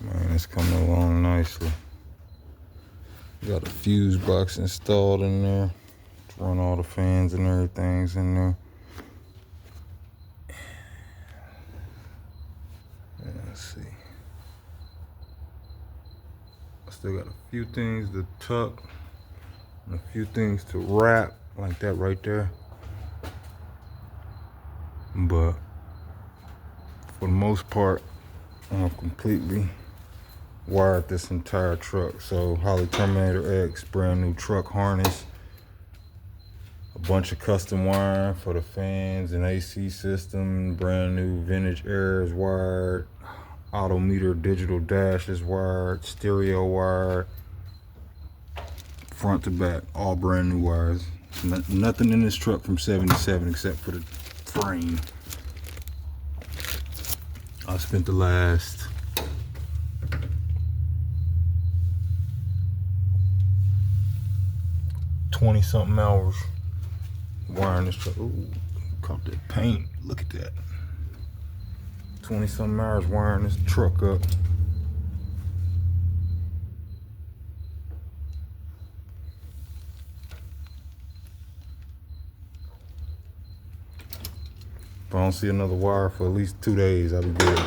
Man, it's coming along nicely. Got a fuse box installed in there to run all the fans and everything's in there. Let's see. I still got a few things to tuck and a few things to wrap, like that right there. But for the most part, I've completely wired this entire truck. So Holley Terminator X, brand new truck harness, a bunch of custom wiring for the fans and AC system, brand new vintage air is wired, odometer digital dash is wired, stereo wired, front to back, all brand new wires. Nothing in this truck from 77 except for the frame. I spent the last 20-something hours wiring this truck. Ooh, caught that paint. Look at that. 20-something hours wiring this truck up. If I don't see another wire for at least 2 days, I'll be good.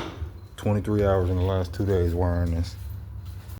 23 hours in the last 2 days wiring this.